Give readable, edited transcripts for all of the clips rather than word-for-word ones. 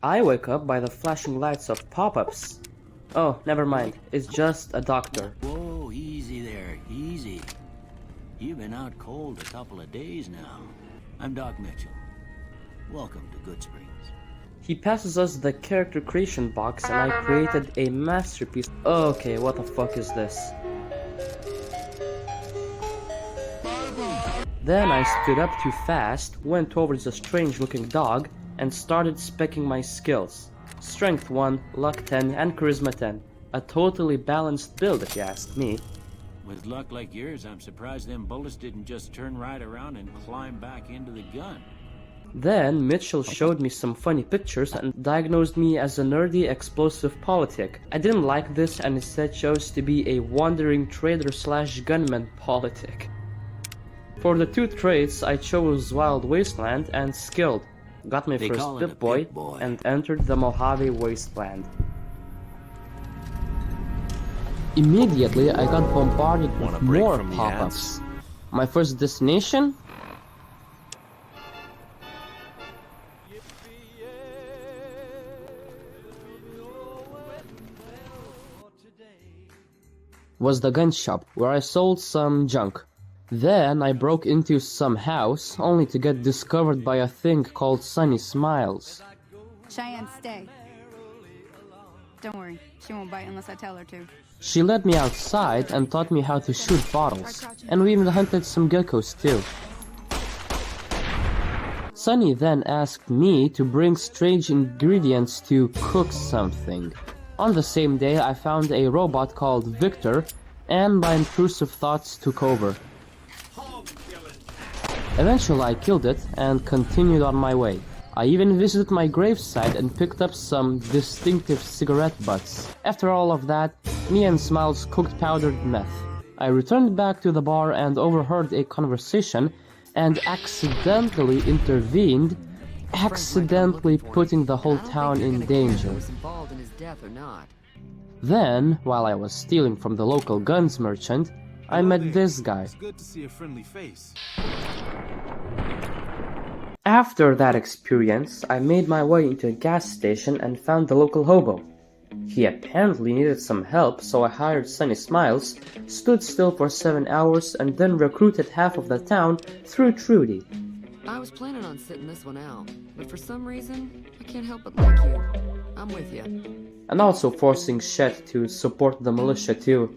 I wake up by the flashing lights of pop-ups. Oh, never mind. It's just a doctor. Whoa, easy there, easy. You've been out cold a couple of days now. I'm Doc Mitchell. Welcome to Good Springs. He passes us the character creation box and I created a masterpiece. Okay, what the fuck is this? Then I stood up too fast, went towards a strange looking dog, and started specking my skills. Strength 1, Luck 10, and Charisma 10. A totally balanced build if you ask me. With luck like yours, I'm surprised them bullets didn't just turn right around and climb back into the gun. Then Mitchell showed me some funny pictures and diagnosed me as a nerdy explosive politic. I didn't like this and instead chose to be a wandering trader slash gunman politic. For the two traits I chose Wild Wasteland and Skilled. Got my first Pip Boy and entered the Mojave Wasteland. Immediately I got bombarded with more pop-ups. My first destination? Was the gun shop, where I sold some junk. Then I broke into some house, only to get discovered by a thing called Sunny Smiles. Cheyenne, stay. Don't worry, she won't bite unless I tell her to. She led me outside and taught me how to shoot bottles, and we even hunted some geckos too. Sunny then asked me to bring strange ingredients to cook something. On the same day I found a robot called Victor, and my intrusive thoughts took over. Eventually I killed it and continued on my way. I even visited my gravesite and picked up some distinctive cigarette butts. After all of that, me and Smiles cooked powdered meth. I returned back to the bar and overheard a conversation and accidentally intervened, accidentally putting the whole town in danger. Then, while I was stealing from the local guns merchant, I met this guy. It's good to see a friendly face. After that experience, I made my way into a gas station and found the local hobo. He apparently needed some help, so I hired Sunny Smiles, stood still for 7 hours, and then recruited half of the town through Trudy. I was planning on sitting this one out, but for some reason, I can't help but like you. I'm with you. And also forcing Shed to support the militia too.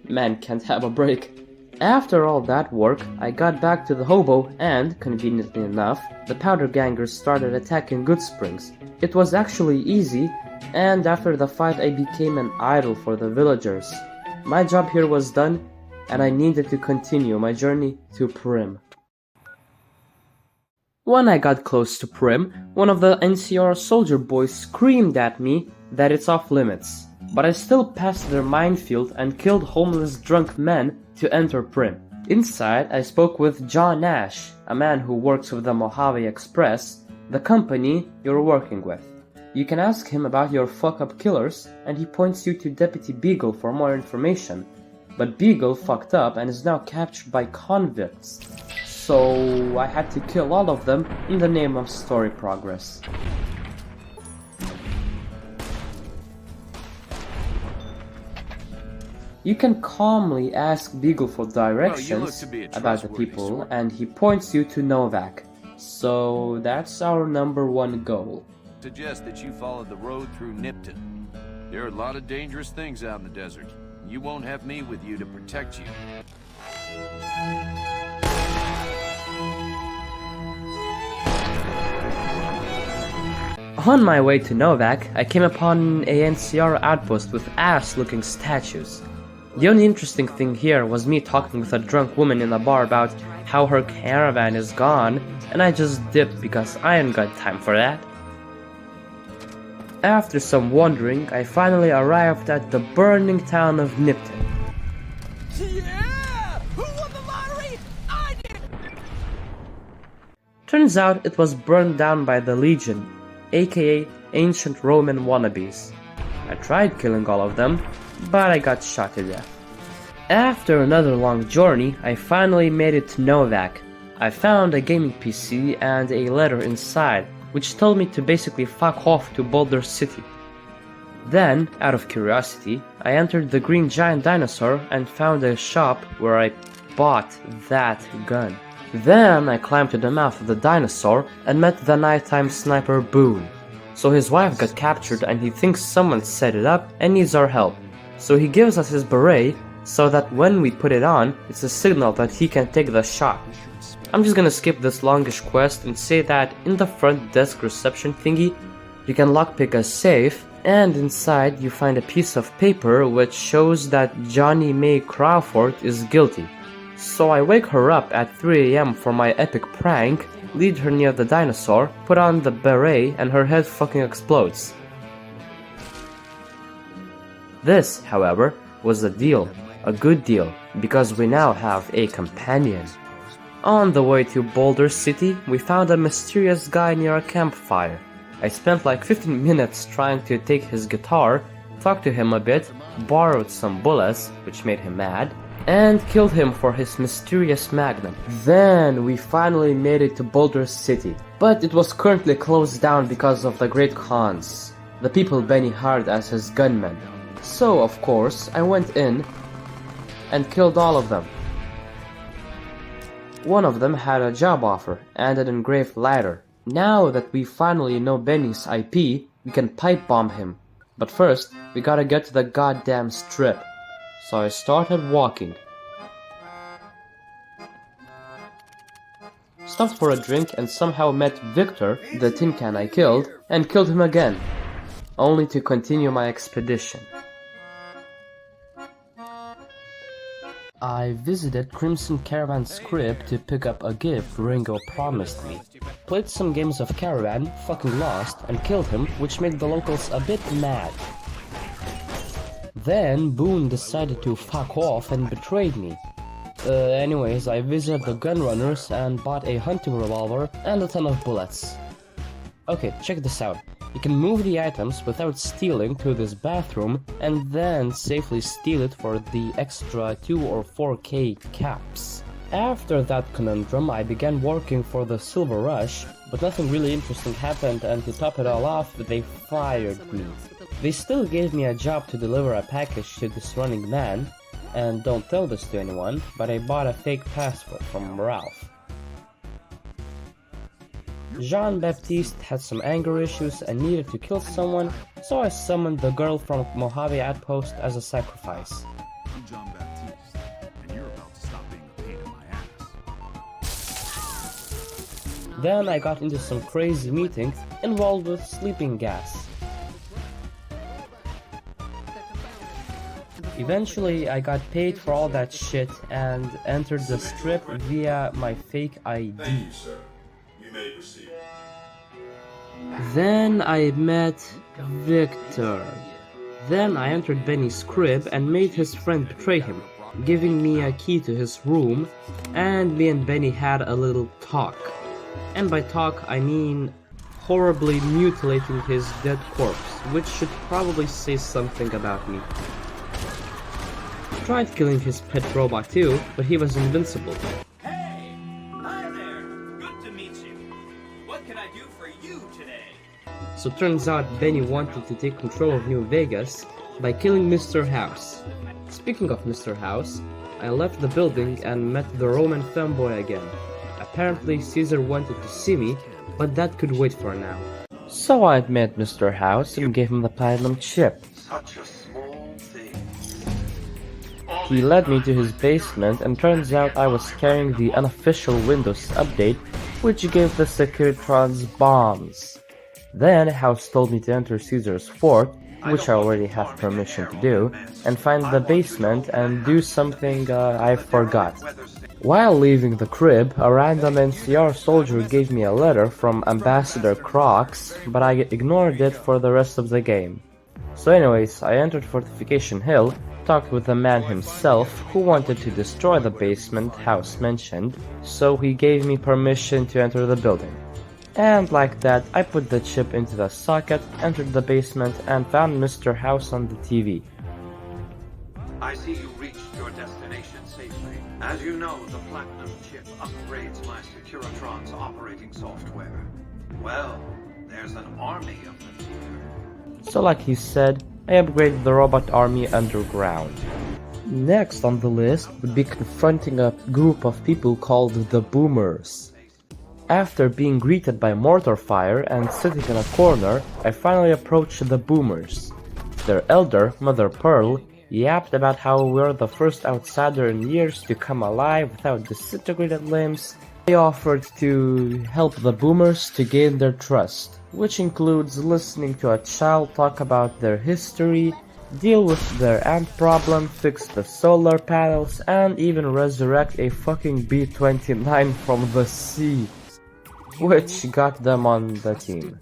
Man can't have a break. After all that work, I got back to the hobo and, conveniently enough, the powder gangers started attacking Good Springs. It was actually easy, and after the fight I became an idol for the villagers. My job here was done, and I needed to continue my journey to Prim. When I got close to Prim, one of the NCR soldier boys screamed at me that it's off limits. But I still passed their minefield and killed homeless drunk men to enter Prim. Inside, I spoke with John Nash, a man who works with the Mojave Express, the company you're working with. You can ask him about your fuck-up killers, and he points you to Deputy Beagle for more information. But Beagle fucked up and is now captured by convicts. So I had to kill all of them in the name of story progress. You can calmly ask Beagle for directions about the people, and he points you to Novak. So that's our #1 goal. Suggest that you follow the road through Nipton. There are a lot of dangerous things out in the desert. You won't have me with you to protect you. On my way to Novak, I came upon a NCR outpost with ass-looking statues. The only interesting thing here was me talking with a drunk woman in a bar about how her caravan is gone, and I just dipped because I ain't got time for that. After some wandering, I finally arrived at the burning town of Nipton. Yeah! Who won the lottery? I did! Turns out it was burned down by the Legion, aka ancient Roman wannabes. I tried killing all of them, but I got shot to death. After another long journey, I finally made it to Novak. I found a gaming PC and a letter inside. which told me to basically fuck off to Boulder City. Then, out of curiosity, I entered the green giant dinosaur and found a shop where I bought that gun. Then I climbed to the mouth of the dinosaur and met the nighttime sniper Boone. So his wife got captured and he thinks someone set it up and needs our help. So he gives us his beret so that when we put it on, it's a signal that he can take the shot. I'm just gonna skip this longish quest and say that in the front desk reception thingy, you can lockpick a safe, and inside you find a piece of paper which shows that Johnny Mae Crawford is guilty. So I wake her up at 3 AM for my epic prank, lead her near the dinosaur, put on the beret, and her head fucking explodes. This, however, was a deal, a good deal, because we now have a companion. On the way to Boulder City, we found a mysterious guy near a campfire. I spent like 15 minutes trying to take his guitar, talked to him a bit, borrowed some bullets, which made him mad, and killed him for his mysterious magnum. Then we finally made it to Boulder City, but it was currently closed down because of the Great Khans, the people Benny hired as his gunmen. So of course I went in and killed all of them. One of them had a job offer and an engraved ladder. Now that we finally know Benny's IP, we can pipe bomb him. But first, we gotta get to the goddamn strip. So I started walking. Stopped for a drink and somehow met Victor, the tin can I killed, and killed him again. Only to continue my expedition. I visited Crimson Caravan's crib to pick up a gift Ringo promised me. Played some games of Caravan, fucking lost, and killed him, which made the locals a bit mad. Then Boone decided to fuck off and betrayed me. Anyways, I visited the gunrunners and bought a hunting revolver and a ton of bullets. Okay, check this out. You can move the items without stealing to this bathroom and then safely steal it for the extra 2 or 4k caps. After that conundrum, I began working for the Silver Rush, but nothing really interesting happened, and to top it all off, they fired me. They still gave me a job to deliver a package to this running man, and don't tell this to anyone, but I bought a fake passport from Ralph. Jean-Baptiste had some anger issues and needed to kill someone, so I summoned the girl from Mojave Outpost as a sacrifice. I'm John Baptiste, and you're about to stop being a pain in my ass. Then I got into some crazy meeting involved with sleeping gas. Eventually, I got paid for all that shit and entered the strip via my fake ID. Thank you, sir. You may proceed. Then I met Victor. Then I entered Benny's crib and made his friend betray him, giving me a key to his room, and me and Benny had a little talk. And by talk, I mean horribly mutilating his dead corpse, which should probably say something about me. Tried killing his pet robot too, but he was invincible. Hey! Hi there! Good to meet you. What can I do for you today? So turns out Benny wanted to take control of New Vegas by killing Mr. House. Speaking of Mr. House, I left the building and met the Roman femboy again. Apparently Caesar wanted to see me, but that could wait for now. So I met Mr. House and gave him the platinum chip. Such a small thing. He led me to his basement, and turns out I was carrying the unofficial Windows update, which gave the Securitrons bombs. Then House told me to enter Caesar's fort, which I already have permission to do, and find the basement and do something I forgot. While leaving the crib, a random NCR soldier gave me a letter from Ambassador Crocs, but I ignored it for the rest of the game. So anyways, I entered Fortification Hill, talked with the man himself, who wanted to destroy the basement House mentioned, so he gave me permission to enter the building. And like that, I put the chip into the socket, entered the basement, and found Mr. House on the TV. I see you reached your destination safely. As you know, the Platinum chip upgrades my Securitron's operating software. Well, there's an army of them here. So like he said, I upgraded the robot army underground. Next on the list would be confronting a group of people called the Boomers. After being greeted by mortar fire and sitting in a corner, I finally approached the Boomers. Their elder, Mother Pearl, yapped about how we're the first outsider in years to come alive without disintegrated limbs. They offered to help the Boomers to gain their trust, which includes listening to a child talk about their history, deal with their ant problem, fix the solar panels, and even resurrect a fucking B-29 from the sea, which got them on the team.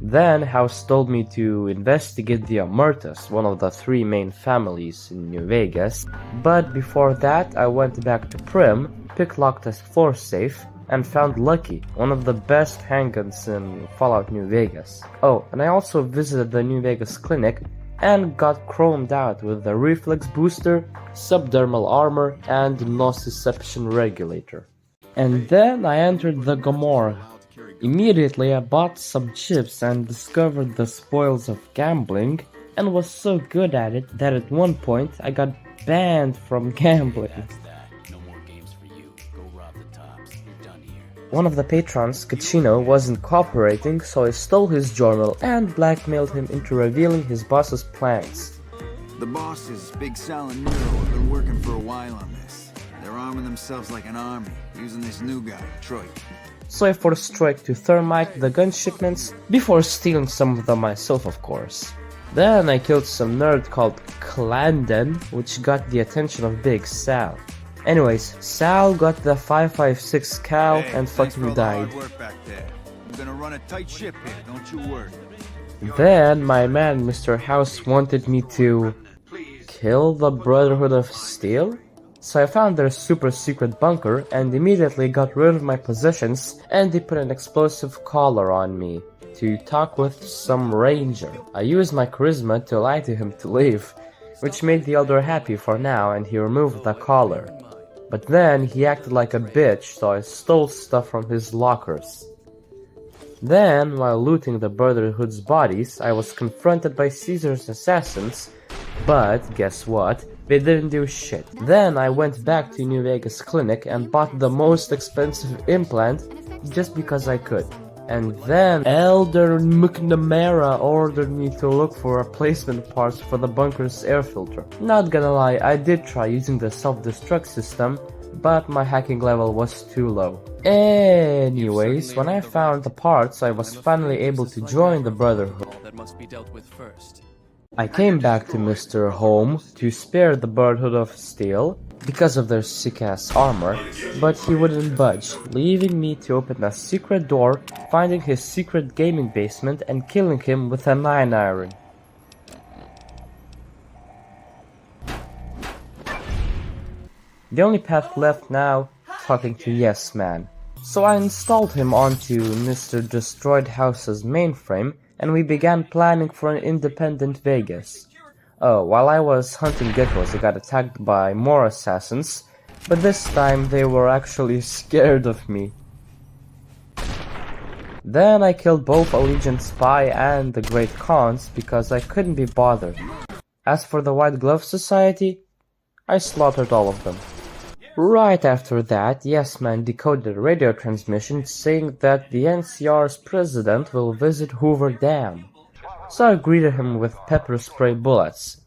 Then House told me to investigate the Omertas, one of the three main families in New Vegas, but before that I went back to Prim, picklocked a floor safe, and found Lucky, one of the best handguns in Fallout New Vegas. Oh, and I also visited the New Vegas clinic and got chromed out with the reflex booster, subdermal armor, and nociception regulator. And then I entered the Gomorrah. Immediately I bought some chips and discovered the spoils of gambling, and was so good at it that at one point I got banned from gambling. One of the patrons, Cachino, wasn't cooperating, so I stole his journal and blackmailed him into revealing his boss's plans. The bosses, Big Sal and Nero, have been working for a while on this. They're arming themselves like an army, using this new guy, Troy. So I forced Troy to thermite the gun shipments, before stealing some of them myself, of course. Then I killed some nerd called Clandon, which got the attention of Big Sal. Anyways, Sal got the 5.56 cal and fucking died. I'm gonna run a tight ship here, don't you worry. Then my man Mr. House wanted me to kill the Brotherhood of Steel? So I found their super secret bunker and immediately got rid of my possessions, and they put an explosive collar on me to talk with some ranger. I used my charisma to lie to him to leave, which made the elder happy for now, and he removed the collar. But then he acted like a bitch, so I stole stuff from his lockers. Then, while looting the Brotherhood's bodies, I was confronted by Caesar's assassins, but guess what? They didn't do shit. Then I went back to New Vegas clinic and bought the most expensive implant just because I could. And then Elder McNamara ordered me to look for replacement parts for the bunker's air filter. Not gonna lie, I did try using the self-destruct system, but my hacking level was too low. Anyways, when I found the parts, I was finally able to join the Brotherhood. That must be dealt with first. I came back to Mr. Home to spare the Brotherhood of Steel because of their sick-ass armor, but he wouldn't budge, leaving me to open a secret door, finding his secret gaming basement and killing him with a 9-iron. The only path left now, talking to Yes Man. So I installed him onto Mr. Destroyed House's mainframe, and we began planning for an independent Vegas. Oh, while I was hunting geckos, I got attacked by more assassins, but this time they were actually scared of me. Then I killed both Allegiant Spy and the Great Khans because I couldn't be bothered. As for the White Glove Society, I slaughtered all of them. Right after that, Yes Man decoded a radio transmission saying that the NCR's president will visit Hoover Dam. So I greeted him with pepper spray bullets.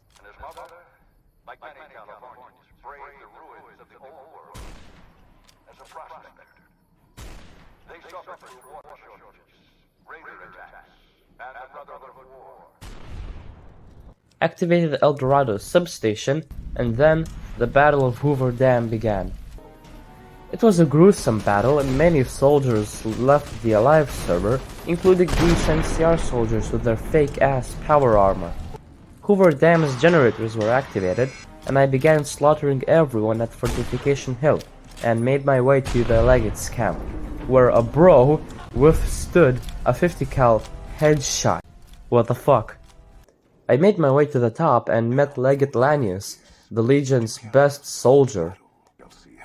Activated El Dorado substation, and then the Battle of Hoover Dam began. It was a gruesome battle, and many soldiers left the Alive server, including these NCR soldiers with their fake-ass power armor. Hoover Dam's generators were activated, and I began slaughtering everyone at Fortification Hill, and made my way to the Legate's camp, where a bro withstood a 50 cal headshot. What the fuck? I made my way to the top and met Legate Lanius, the Legion's best soldier.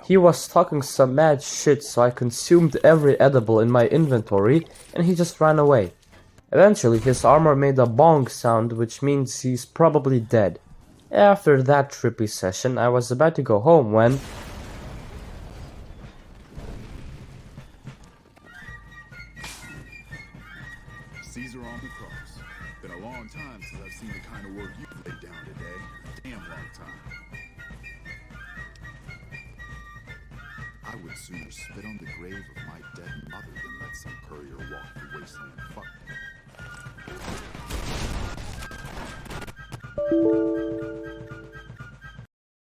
He was talking some mad shit, so I consumed every edible in my inventory, and he just ran away. Eventually, his armor made a bong sound, which means he's probably dead. After that trippy session, I was about to go home when... Caesar on the cross. Been a long time since I've seen the kind of work you've laid down today. Damn long time. I would sooner spit on the grave of my dead mother than let some courier walk the wasteland fuck me.